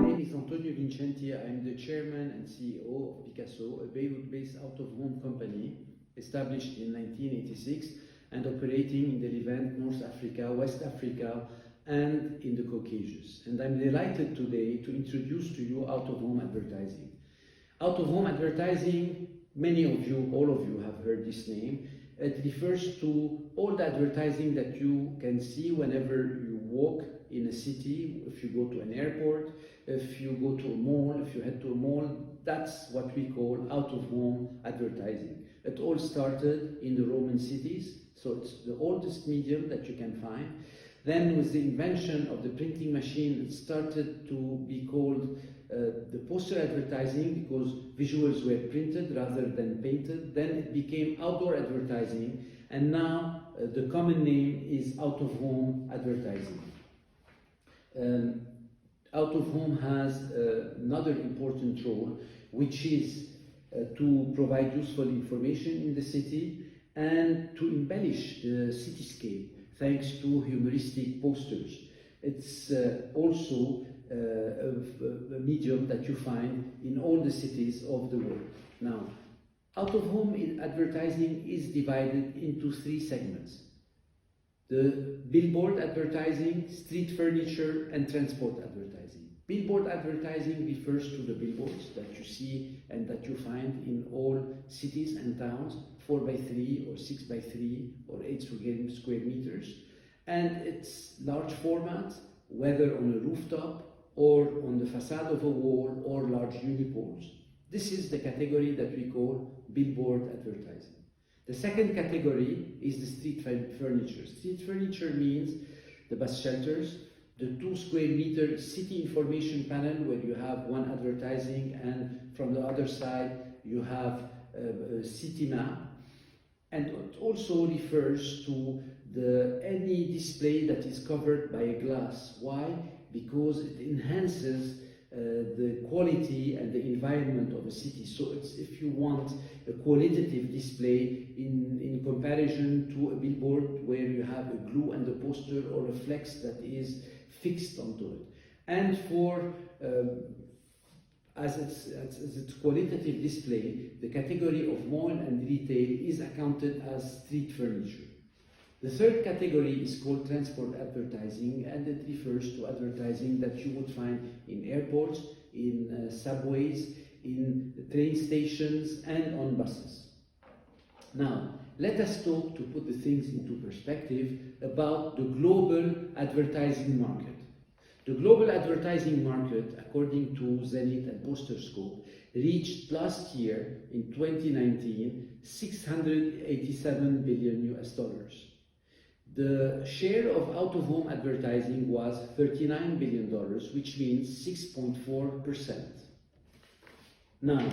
name is Vincenti. I'm the chairman and CEO of Pikasso, a Beirut-based out-of-home company established in 1986 and operating in the Levant, North Africa, West Africa, and in the Caucasus. And I'm delighted today to introduce to you out-of-home advertising. Out-of-home advertising, many of you, all of you have heard this name. It refers to all the advertising that you can see whenever you walk in a city, if you go to an airport, if you go to a mall, if you head to a mall. That's what we call out-of-home advertising. It all started in the Roman cities, so it's the oldest medium that you can find. Then with the invention of the printing machine, it started to be called the poster advertising because visuals were printed rather than painted. Then it became outdoor advertising, and now the common name is out-of-home advertising. Out-of-home has another important role, which is to provide useful information in the city and to embellish the cityscape thanks to humoristic posters. It's also a medium that you find in all the cities of the world. Now, out-of-home advertising is divided into three segments: the billboard advertising, street furniture, and transport advertising. Billboard advertising refers to the billboards that you see and that you find in all cities and towns, 4x3 or 6x3 or 8 square meters. And it's large format, whether on a rooftop or on the facade of a wall or large unipoles. This is the category that we call billboard advertising. The second category is the street furniture. Street furniture means the bus shelters, the 2 square meter city information panel where you have one advertising and from the other side you have a city map. And it also refers to any display that is covered by a glass. Why? Because it enhances the quality and the environment of a city. So it's, if you want, a qualitative display in comparison to a billboard where you have a glue and a poster or a flex that is fixed onto it. And for as its qualitative display, the category of mall and retail is accounted as street furniture. The third category is called transport advertising, and it refers to advertising that you would find in airports, in subways, in train stations, and on buses. Now, let us talk, to put the things into perspective, about the global advertising market. The global advertising market, according to Zenith and PosterScope, reached last year, in 2019, $687 billion US. The share of out-of-home advertising was $39 billion, which means 6.4%. Now,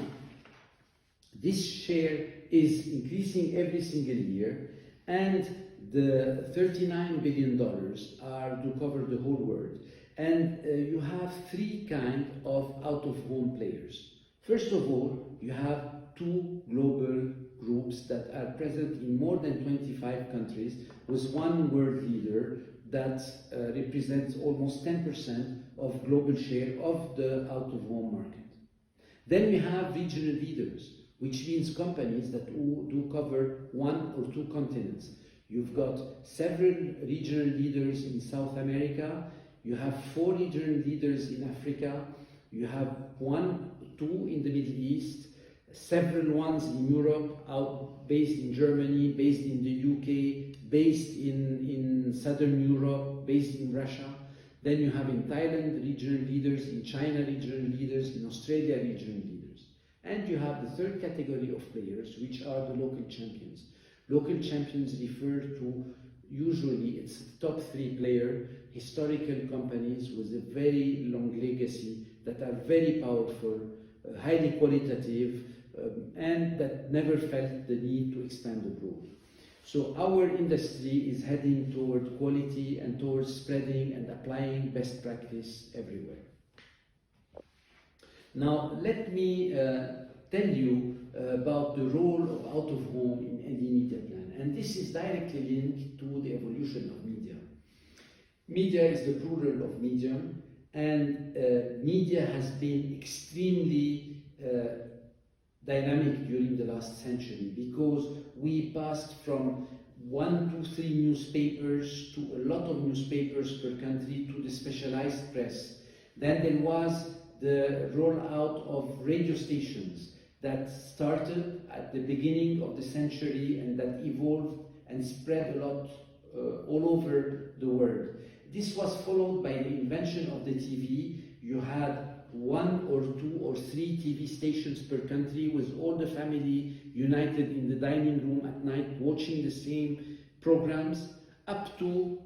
this share is increasing every single year, and the $39 billion are to cover the whole world. And you have three kinds of out-of-home players. First of all, you have two global groups that are present in more than 25 countries with one world leader that represents almost 10% of global share of the out-of-home market. Then we have regional leaders, which means companies that do cover one or two continents. You've got several regional leaders in South America, you have 4 regional leaders in Africa, you have 1, 2 in the Middle East, several ones in Europe, based in Germany, based in the UK, based in Southern Europe, based in Russia. Then you have in Thailand regional leaders, in China regional leaders, in Australia regional leaders. And you have the third category of players, which are the local champions. Local champions refer to, usually it's the top 3 player, historical companies with a very long legacy that are very powerful, highly qualitative, and that never felt the need to expand abroad. So our industry is heading toward quality and towards spreading and applying best practice everywhere. Now, let me tell you about the role of out-of-home in any media plan. And this is directly linked to the evolution of media. Media is the plural of medium, and media has been extremely dynamic during the last century, because we passed from 1 to 3 newspapers to a lot of newspapers per country to the specialized press. Then there was the rollout of radio stations that started at the beginning of the century and that evolved and spread a lot all over the world. This was followed by the invention of the TV. You had 1 or 2 or 3 TV stations per country, with all the family united in the dining room at night watching the same programs, up to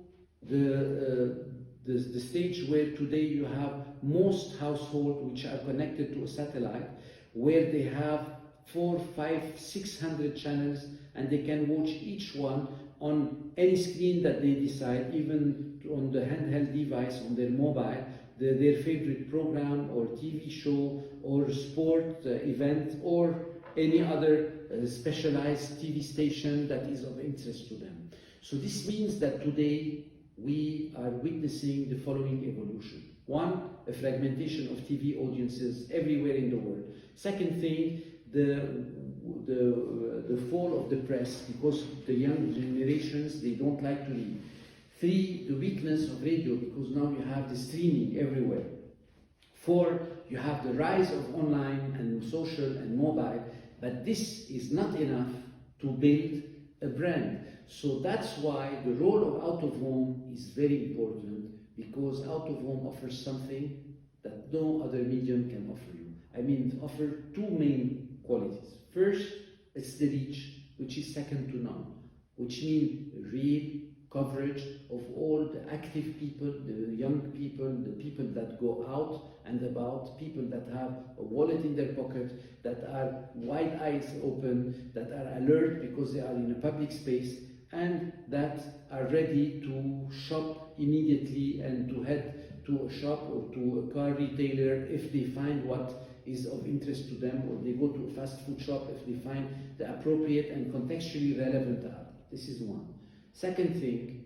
the stage where today you have most households which are connected to a satellite, where they have 400, 500, 600 channels, and they can watch each one on any screen that they decide, even on the handheld device, on their mobile, their favorite program or TV show or sport event or any other specialized TV station that is of interest to them. So this means that today we are witnessing the following evolution. 1, a fragmentation of TV audiences everywhere in the world. Second thing, the fall of the press, because the young generations, they don't like to read. 3, the weakness of radio, because now you have the streaming everywhere. 4, you have the rise of online and social and mobile, but this is not enough to build a brand. So that's why the role of out-of-home is very important, because out-of-home offers something that no other medium can offer you. I mean, offer 2 main qualities. First, it's the reach, which is second to none, which means real coverage of all the active people, the young people, the people that go out and about, people that have a wallet in their pocket, that are wide eyes open, that are alert because they are in a public space, and that are ready to shop immediately and to head to a shop or to a car retailer if they find what is of interest to them, or they go to a fast food shop if they find the appropriate and contextually relevant app. This is 1. Second thing,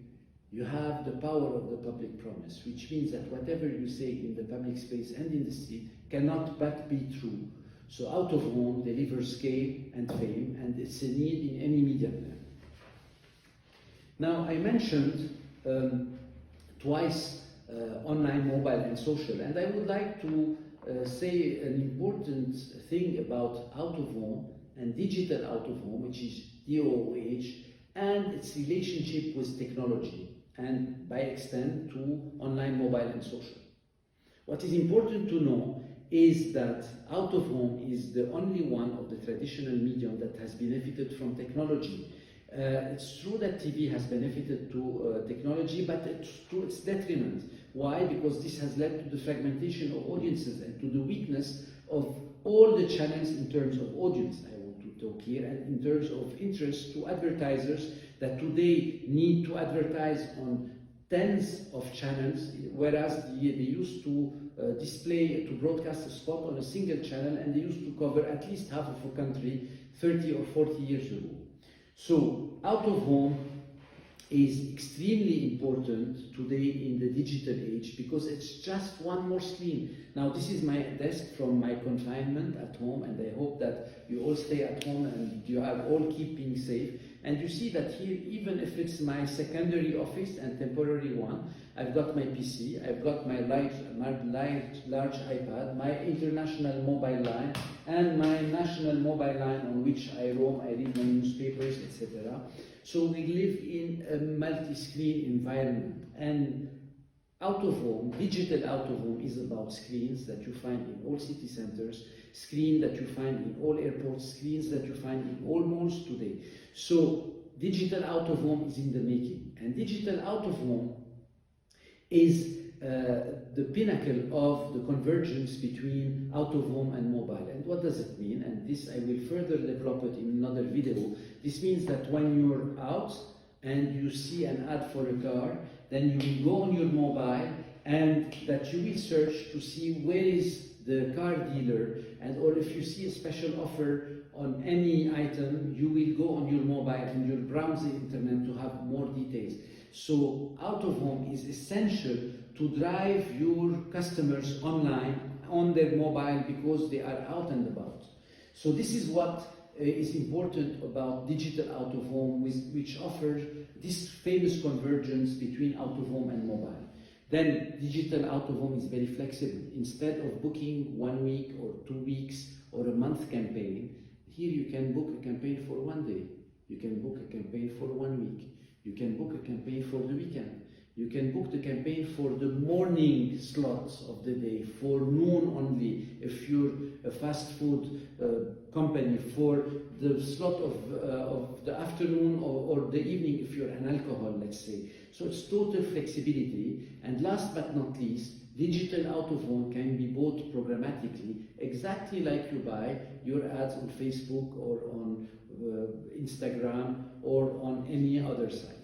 you have the power of the public promise, which means that whatever you say in the public space and in the street cannot but be true. So out of home delivers scale and fame, and it's a need in any media plan. Now, I mentioned twice online, mobile, and social, and I would like to say an important thing about out of home and digital out of home, which is DOOH, and its relationship with technology, and by extent to online, mobile, and social. What is important to know is that out of home is the only one of the traditional medium that has benefited from technology. It's true that TV has benefited to technology, but it's to its detriment. Why? Because this has led to the fragmentation of audiences and to the weakness of all the channels in terms of audience, I want to talk here, and in terms of interest to advertisers that today need to advertise on tens of channels, whereas they used to broadcast a spot on a single channel, and they used to cover at least half of a country 30 or 40 years ago. So out of home is extremely important today in the digital age, because it's just one more screen. Now, this is my desk from my confinement at home, and I hope that you all stay at home and you are all keeping safe. And you see that here, even if it's my secondary office and temporary one, I've got my PC, I've got my large iPad, my international mobile line, and my national mobile line on which I roam, I read my newspapers, etc. So we live in a multi-screen environment, and out of home, digital out of home, is about screens that you find in all city centers, screens that you find in all airports, screens that you find in all malls today. So digital out of home is in the making, and digital out of home is the pinnacle of the convergence between out of home and mobile. And what does it mean? And this I will further develop it in another video. This means that when you're out and you see an ad for a car, then you will go on your mobile, and that you will search to see where is the car dealer, and or if you see a special offer on any item, you will go on your mobile and you'll browse the internet to have more details. So out of home is essential to drive your customers online on their mobile because they are out and about. So this is what is important about digital out of home, which offers this famous convergence between out of home and mobile. Then digital out of home is very flexible. Instead of booking 1 week or 2 weeks or a month campaign, here you can book a campaign for 1 day. You can book a campaign for 1 week. You can book a campaign for the weekend. You can book the campaign for the morning slots of the day, for noon only, if you're a fast food company, for the slot of the afternoon or the evening if you're an alcohol, let's say. So it's total flexibility. And last but not least, digital out of home can be bought programmatically, exactly like you buy your ads on Facebook or on Instagram or on any other site.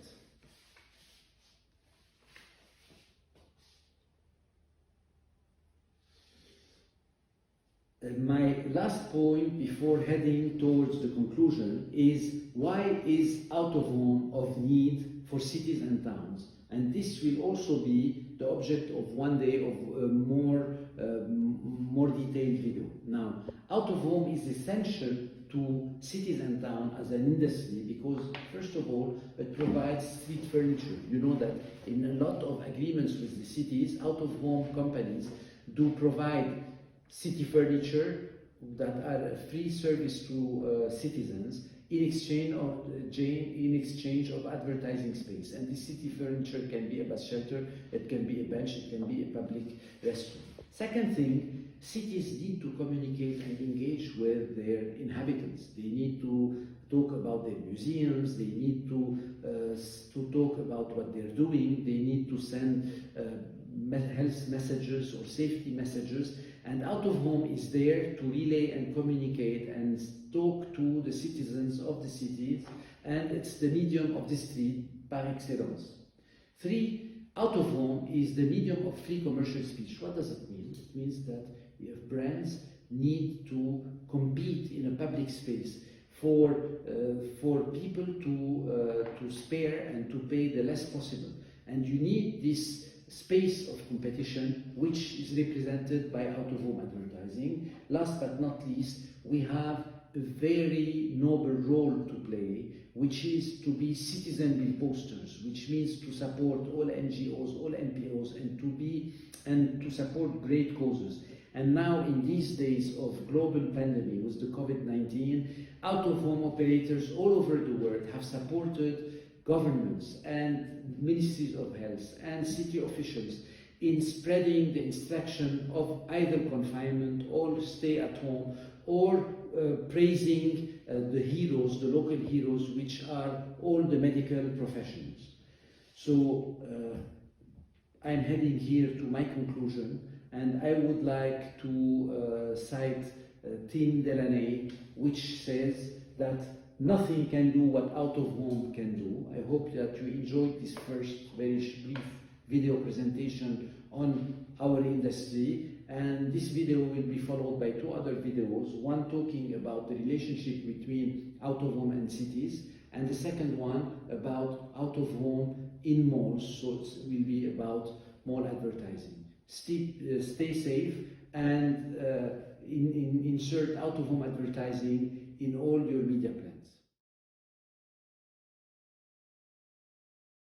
My last point before heading towards the conclusion is why is out of home of need for cities and towns? And this will also be the object of one day of more detailed video. Now, out of home is essential to cities and towns as an industry because, first of all, it provides street furniture. You know that in a lot of agreements with the cities, out of home companies do provide city furniture that are a free service to citizens in exchange of advertising space. And this city furniture can be a bus shelter, it can be a bench, it can be a public restroom. Second thing, cities need to communicate and engage with their inhabitants. They need to talk about their museums, they need to talk about what they're doing, they need to send health messages or safety messages. And out of home is there to relay and communicate and talk to the citizens of the cities, and it's the medium of the street par excellence. 3, out of home is the medium of free commercial speech. What does it mean? It means that brands need to compete in a public space for people to spare and to pay the less possible. And you need this space of competition, which is represented by out-of-home advertising. Last but not least, we have a very noble role to play, which is to be citizen posters, which means to support all NGOs, all NPOs, and to support great causes. And now, in these days of global pandemic with the COVID-19, out-of-home operators all over the world have supported governments and ministries of health and city officials in spreading the instruction of either confinement or stay at home, or praising the heroes, the local heroes, which are all the medical professionals. So I'm heading here to my conclusion, and I would like to cite Tim Delaney, which says that nothing can do what out of home can do. I hope that you enjoyed this first very brief video presentation on our industry, and this video will be followed by 2 other videos, one talking about the relationship between out of home and cities, and the second one about out of home in malls, so it will be about mall advertising. Stay safe and insert out of home advertising in all your media plans.